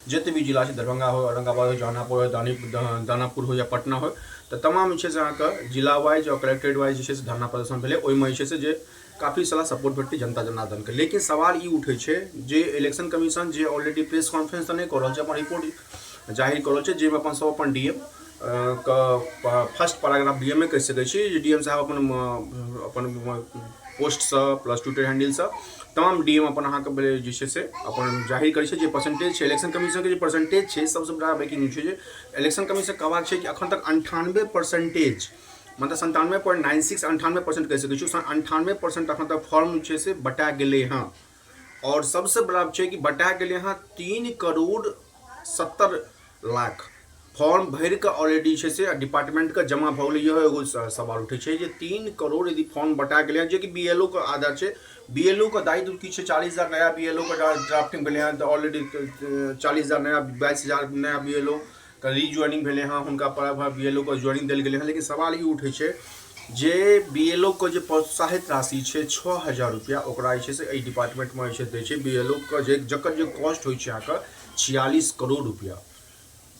जते भी जिला छै, दरभंगा हो, औरंगाबाद हो, जहानापुर हो, दानापुर हो या पटना हो, तो तमाम जे छै से अहाँके जिला वाइज और कलेक्ट्रेट वाइज जे छै से धरना प्रदर्शन भेलै। ओहिमे जे छै से जे काफ़ी सारा सपोर्ट भेटतै जनता जनार्दनके। लेकिन सवाल ई उठै छै जे इलेक्शन कमीशन जे ऑलरेडी प्रेस कॉन्फ्रेंस तऽ नहि कऽ रहल छै, अपन रिपोर्ट जाहिर कऽ रहल छै, जाहिमे अपन सब अपन डीएम के फर्स्ट पैराग्राफ डीएम कहि सकै छी जे डीएम साहब अपन पोस्टसँ प्लस ट्विटर हैंडलसँ तमाम डीएम अपन अहाँके जे छै से अपन जाहिर करै छै जे परसेंटेज छै इलेक्शन कमीशनके, जे परसेंटेज छै सबसँ बड़ा ब्रेकिंग न्यूज छै जे इलेक्शन कमीशन कहबाक छै कि एखन तक 98% मतलब 97.96 98% कहि सकै छी, 98% एखन तक फॉर्म छै से बटा गेलै हँ। और सबसे बड़ा छै कि बटा गेलै हँ 3,70,00,000 फॉर्म भरि कऽ ऑलरेडी छै से डिपार्टमेंटके जमा भऽ गेलै। इहो एगो सवाल उठै छै जे 3 करोड़ यदि फॉर्म बटा गेलै हँ, जे कि बीएलओ के आधार छै। बीएलओ के दायित्व की छै, 40,000 नया बीएलओ के ड्राफ्टिंग भेलै हँ, तऽ ऑलरेडी 40,000 नया 22,000 नया बीएलओ के रीज्वाइनिंग भेलै हँ, हुनका बीएलओ के ज्वाइनिंग देल गेलै हँ। लेकिन सवाल ई उठै छै जे बीएलओ के जे प्रोत्साहित राशि छै 6,000 रुपया, ओकरा जे छै से एहि डिपार्टमेंटमे जे छै दै छै बीएलओ के, जकर जे कॉस्ट होइ छै अहाँके 46 करोड़ रुपया।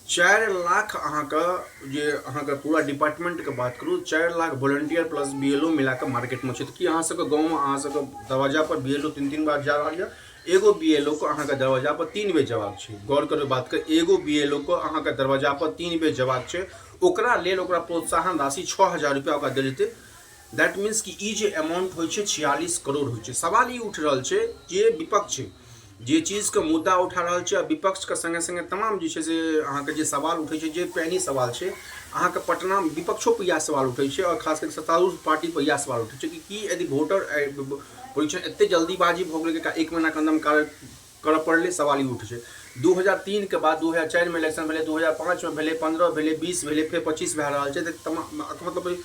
4 लाख अहाँके जे अहाँके पूरा डिपार्टमेंटके बात करूँ, 4 लाख वॉलंटियर प्लस बीएलओ मिला कऽ मार्केटमे छै। तऽ कि अहाँ सबके गाँवमे अहाँ सबके दरवाजा पर बीएलओ 3-3 बार जा रहल यऽ? एगो बीएलओ को अहाँके दरवाजा पर 3 बेर जवाब छै। गौर करू बात के, एगो बीएलओ को अहाँके दरवाजा पर 3 बेर जवाब छै। ओकरा लेल ओकरा प्रोत्साहन राशि 6,000 रुपया ओकरा देल जेतै। दैट मीन्स कि ई जे अमाउंट होइ छै 46 करोड़ होइ छै। सवाल ई उठ रहल छै जे विपक्ष छै जे चीजके मुद्दा उठा रहल छै, विपक्षके संगे संगे तमाम जे छै से अहाँके जे सवाल उठै छै, जे पैनी सवाल छै अहाँके पटना विपक्षो पर इएह सवाल उठै छै, और खास करके सत्तारूढ़ पार्टी पर इएह सवाल उठै छै कि यदि वोटर परीक्षण एते जल्दीबाजी भऽ गेलै कि 1 महीना के अंदर करऽ पड़लै। सवाल ई उठै छै 2003 के बाद 2004 में इलेक्शन भेलै, 2005 में भेलै, 15 भेलै, 20 भेलै, फेर 25 भए रहल छै। तऽ मतलब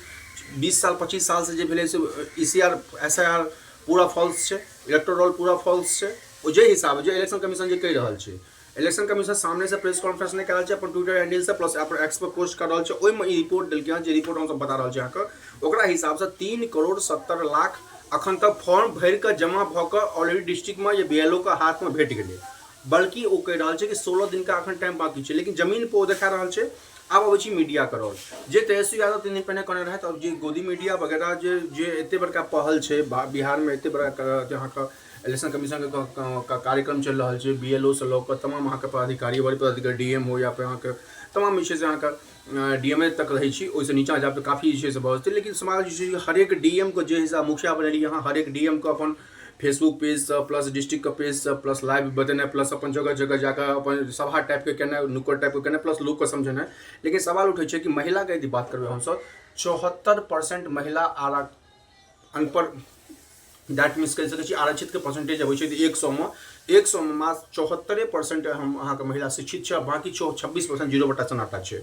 20 साल 25 साल से जे भेलै से ईसीआर एसआईआर पूरा फॉल्स छै, इलेक्टोरल पूरा फॉल्स छै। ओ जे हिसाब जे इलेक्शन कमीशन जे कहि रहल छै, इलेक्शन कमीशन सामने से प्रेस कॉन्फ्रेंस नहीं कर रहल छै, अपन ट्विटर हैंडल से प्लस अपन एक्स पर पोस्ट कर रहल छै। ओहिमे ई रिपोर्ट देलकै हँ, जे रिपोर्ट हम सब बता रहल छी अहाँके, ओकरा हिसाब से 3 करोड़ 70 लाख अखन तक फॉर्म भरि कऽ जमा भऽ कऽ ऑलरेडी डिस्ट्रिक्टमे जे बीएलओ के हाथमे भेट गेलै। बल्कि ओ कहि रहल छै कि 16 दिन का अखन टाइम बाकी छै। लेकिन जमीन पर ओ देखा रहल छै। आब अबै छी मीडिया के रोल, जे तेजस्वी यादव 3 दिन पहिने कहने रहथि, और जे गोदी मीडिया वगैरह जे एते बड़का पहल छै बिहारमे, एते बड़ा अहाँके इलेक्शन कमीशन के कार्यक्रम चल रहा है, बीएलओ से लऽ कऽ तमाम अहाँके पदाधिकारी, वरीय पदाधिकारी, डीएम हो या फिर अहाँके तमाम जे छै से अहाँके डीएमए तक रहै छी, ओहिसँ नीचाँ जायब तऽ काफ़ी जे छै से बहुत छै। लेकिन समाज जे छै हरेक डीएम के जे हिसाब मुखिया बनेलियै अहाँ, हरेक डीएम के अपन फेसबुक पेज प्लस डिस्ट्रिक्ट के पेज प्लस लाइव बतेनाइ, प्लस अपन जगह जगह जाकर अपन सभा टाइप के केनाइ, नुक्कड़ टाइप के केनाइ, प्लस लोग को समझेनाइ। लेकिन सवाल उठै छै कि महिला के यदि बात करबै हमसब, 74% महिला अनपढ़, दैट मीन्स कहि सकै छी आरक्षित के परसेंटेज अबै छै 100 में मात्र 74% हम अहाँके महिला शिक्षित छै, बाकी 26% 0/सन्नाटा छै।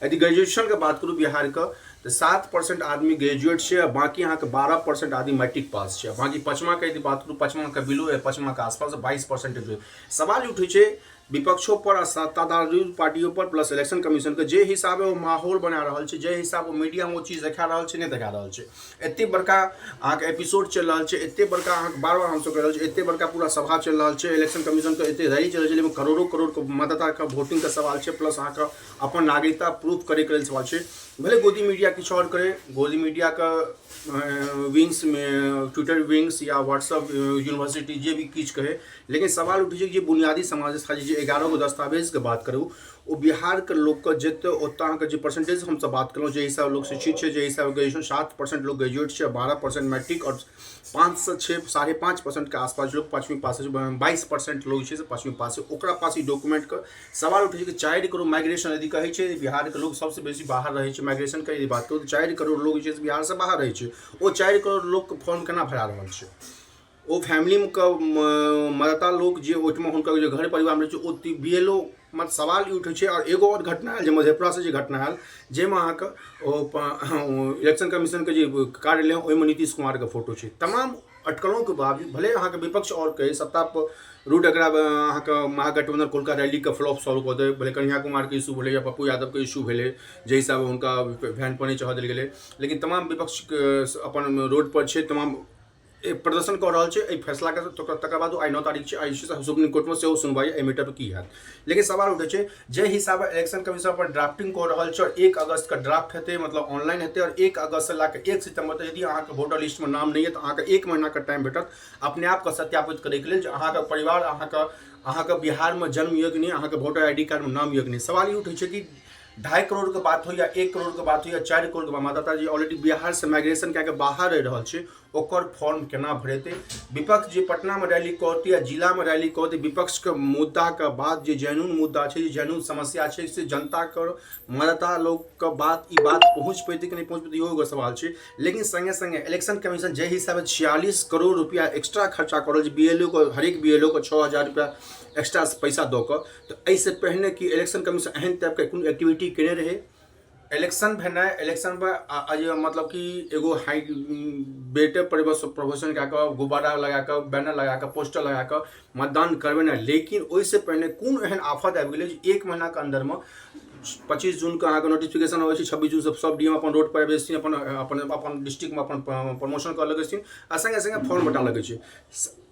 यदि ग्रेजुएशन के बात करूँ बिहार के, तो 7% आदमी ग्रेजुएट छै, बाकी अहाँके 12% आदमी मैट्रिक पास छै। बाकी पचमा के यदि बात करूँ, पचमा के बिलो है, पचमा के आसपास 22%। सवाल उठै छै विपक्षों पर और सत्ताधारी पार्टियों पर प्लस इलेक्शन कमीशन के, जे हिसाबे वो माहौल बना रहल छै, जे हिसाब वो मीडिया में वो चीज देखा रहल छै, नहीं देखा रहल छै। एते बड़का अहाँके एपिसोड चल रहल छै, एते बड़का अहाँके बार बार हमसब कह रहल छै, एते बड़का पूरा सभा चल रहल छै, इलेक्शन कमीशन के एते रैली चल रहल छै, जाहिमे करोड़ों करोड़ के मतदाता के वोटिंग के सवाल छै, प्लस अहाँके अपन नागरिकता प्रूफ करे के लेल सवाल छै। भले गोदी मीडिया किछु और करे, गोदी मीडिया का विंग्स में ट्विटर विंग्स या व्हाट्सअप यूनिवर्सिटी जे भी किछु कहे, लेकिन सवाल उठै छै जे बुनियादी समाज जे 11 गो दस्तावेज के बात करूँ, वो बिहार के लोग के जते ओतऽ अहाँके जे परसेंटेज हम सब बात करूँ, जे हिसाब लोग शिक्षित छै, जे हिसाब ग्रेजुएशन 7% लोग ग्रेजुएट छै, 12% मैट्रिक, और 5 से 6 5.5% के आसपास लोग 5वीं पास, 22% लोग छै से 5वीं पास है, ओकरा पास ई डॉक्यूमेंट के सवाल उठै छै कि 4 करोड़ माइग्रेशन यदि कहै छै बिहार के लोग सबसे बेसी बाहर रहै छै, माइग्रेशन के यदि बात करूँ तो 4 करोड़ लोग जे छै बिहार से बाहर रहै छै। ओ 4 करोड़ लोग के फॉर्म केना भरा रहल छै? ओ फैमिली के मतदाता लोग जे ओहिठमा हुनकर जे घर परिवार में छै, ओ बीएलओ मतलब सवाल ई उठै छै। और एगो और घटना है जे मधेपुरा से जे घटना है, जाहिमे अहाँके इलेक्शन कमीशन के जे कार्यालय ओहिमे नीतीश कुमार के फोटो छै। तमाम अटकलों के बावजूद भले अहाँके विपक्ष और कहे सत्ता पर रूट एकरा अहाँके महागठबंधन कोलका रैली के फ्लॉप सॉल्व कऽ दे, भले कन्हैया कुमार के इशू भेलै या पप्पू यादव के इशू भेलै, जे हिसाब हुनका वैन पर नहीं चढ़ा देल गेलै, लेकिन तमाम विपक्ष अपन रोड पर छै, तमाम प्रदर्शन कर रहा है फैसला के तकर बाद आई 9 तारीख सुप्रीम कोर्ट में से सुनवाई एहि मैटर पर की हैत। लेकिन सवाल उठे छै जे हिसाब इलेक्शन कमीशन पर ड्राफ्टिंग कर रहा है 1 अगस्त का ड्राफ्ट हेतै मतलब ऑनलाइन हेतै और 1 अगस्त से लाके 1 सितंबर तक यदि अहाँके वोटर लिस्ट में नाम नहीं है तो अहाँके 1 महीना का टाइम भेटत अपने आप के सत्यापित करे के लेल अहाँके परिवार अहाँके बिहार में जन्म योग्य नहीं अहाँके वोटर ID कार्ड में नाम योग्य नहीं। सवाल ये उठे छै कि 2.5 करोड़ के बात हो या 1 करोड़ के बात हो या 4 करोड़ के मतदाता जी ऑलरेडी बिहार से माइग्रेशन कऽ के बाहर रह रहा है ओकर फॉर्म केना भरेते। विपक्ष जे पटना में रैली करते या जिला में रैली करते विपक्ष के मुद्दा के बाद जे जेन्युइन मुद्दा है जेन्युइन समस्या है से जनता के मतदाता लोग के बात ई बात पहुँच पैते कि नहीं पहुँच पैते इहो सवाल है। लेकिन संगे संगे इलेक्शन कमीशन जे हिसाब 46 करोड़ रुपया एक्स्ट्रा खर्चा कर BLO को हरेक BLO को 6,000 रुपया एक्स्ट्रा पैसा दो कर तो ऐसे पहले कि इलेक्शन कमीशन एहन टाइप के कोनो एक्टिविटी केने रहे इलेक्शन भेना इलेक्शन पर मतलब कि एगो हाई बेटे प्रमोशन कऽ के गुब्बारा लगा के बैनर लगा के पोस्टर लगा के मतदान करबेना। लेकिन ओहिसे पहले कोन एहन आफत आबि गेलै जे 1 महीना के अंदर में 25 जून के अहाँके नोटिफिकेशन अबै छै 26 जून से सब DM अपन रोड पर आबि जेथिन अपन डिस्ट्रिक्ट में अपन प्रमोशन कर लगै छथिन आ संगे संगे फॉर्म बटा लगै छै।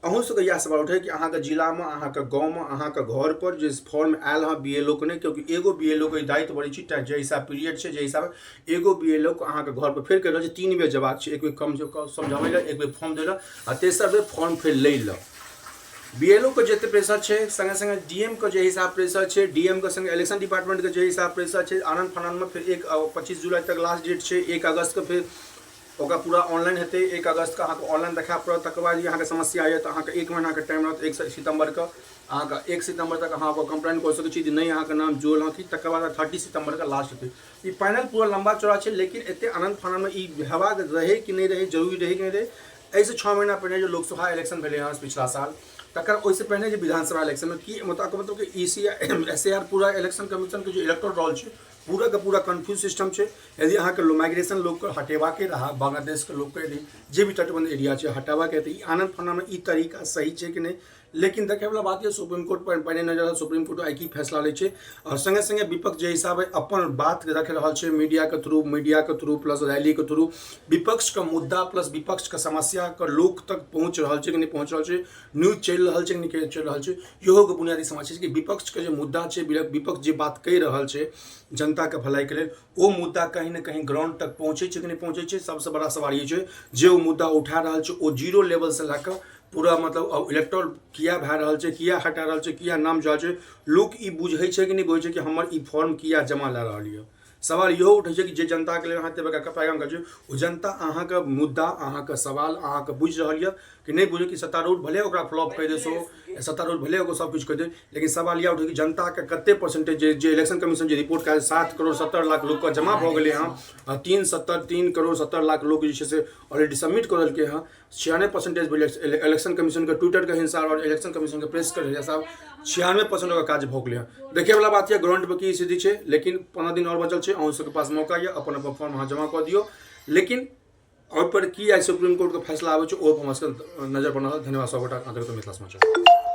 अहूँ सबके इएह सवाल उठे कि अहाँके जिला में अहाँके गाँव में अहाँके घर पर जे फॉर्म आयल हँ BLO के नहीं क्योंकि एगो BLO के दायित्व बड़ी छै जे हिसाब पीरियड छै जे हिसाब एगो BLO के अहाँके घर पर फेर कर 3 बेर जबाक छै एक बेर कम समझाबै लए एक बेर फॉर्म दै लए आ तेसर बेर फॉर्म फेर लै लए। BLO के जते प्रेशर है संगे संगे DM के जे हिसाब प्रेशर है DM के संगे इलेक्शन डिपार्टमेंट के जे हिसाब प्रेशर है आनंद फानंद में फिर 25 जुलाई तक लास्ट डेट है 1 अगस्त के फिर ओकरा पूरा ऑनलाइन हेतै 1 अगस्त के अहाँके ऑनलाइन देखाए पड़त तकर बाद अहाँके समस्या है तो अहाँके 1 महीना के टाइम रहत 1 सितंबर के अहाँके 1 सितंबर तक अहाँ कंप्लेन कर सकै छी नहीं अहाँके नाम जोड़ल हँ कि तकर बाद 30 सितंबर के लास्ट हेतै। ई फाइनल पूरा लंबा चौड़ा है लेकिन एते आनंद फानंद में ई हेबाक रहे कि नहीं रहे जरूरी रहे कि नहीं रहे ऐसे 6 महीना पहले जो लोकसभा इलेक्शन भेले हँ पिछला साल तकर ओहिसे पहले जो विधानसभा इलेक्शन में कि मतलब कि SAR पूरा इलेक्शन कमीशन के जो इलेक्टोरल रोल है पूरा का पूरा कन्फ्यूज सिस्टम है। यदि अहाँ के माइग्रेशन लोग को हटेवा के रहा बांग्लादेश के लोग के जे भी तटबंध एरिया है हटावा के तो आनंद फानंद में ई तरीका सही है कि नहीं। लेकिन देखे वाला बात है सुप्रीम कोर्ट पर पहले नजर सुप्रीम कोर्ट आई की फैसला ले छै और संगे संगे विपक्ष जे हिसाब अपन बात रख रहा है मीडिया के थ्रू प्लस रैली के थ्रू विपक्ष का मुद्दा प्लस विपक्ष का समस्या के लोक तक पहुँच रहा है कि नहीं पहुँच रहा है न्यूज चल रहा है कि नहीं चल रहा है इहो के बुनियादी समस्या है कि विपक्ष के जो मुद्दा है विपक्ष जे बात कहि रहा है जनता के भलाई के लिए वो मुद्दा कहीं ना कहीं ग्राउंड तक पहुँचे कि नहीं पहुँचे। सबसे बड़ा सवाल ये है जे वो मुद्दा उठा रहा है वो 0 लेवल से लाकर पूरा मतलब इलेक्टोरल किया भए रहल छै किया हटा रहल छै किया नाम जा छै लोक ई बुझै छै कि नहीं बुझै छै कि हमर ई फॉर्म किया जमा ला रहल यऽ। सवाल इहो उठै छै कि जे जनता के लिए अहाँ तेबे का पैगाम कर छै ओ जनता अहाँके मुद्दा अहाँके सवाल अहाँके बुझि रहल यऽ कि नहीं बुझे कि सत्तारूढ़ भले ओकरा फ्लॉप कहि दे सो सत्तारूढ़ भले ओकरा सब कुछ कहि दे लेकिन सवाल यह उठे कि जनता के कते परसेंटेज जे इलेक्शन कमीशन जे रिपोर्ट का 7 करोड़ 70 लाख लोग का जमा भ गेलै हँ 3 करोड़ 70 लाख लोग जे से ऑलरेडी सबमिट कर देलकै हँ 96% इलेक्शन कमीशन के ट्विटर के हिसाब और इलेक्शन कमीशन के प्रेस के हिसाब 96% का काज भ गेलै हँ। देखे वाला बात है ग्राउंड पर की स्थिति है लेकिन 15 दिन और बचल है अहूँ सबके पास मौका है अपन फॉर्म अहाँ जमा कर दियो। लेकिन और पर की आई सुप्रीम कोर्ट का फैसला आवे छै ओ पर नजर बनल। धन्यवाद सब गोटा मिथिला समाचार।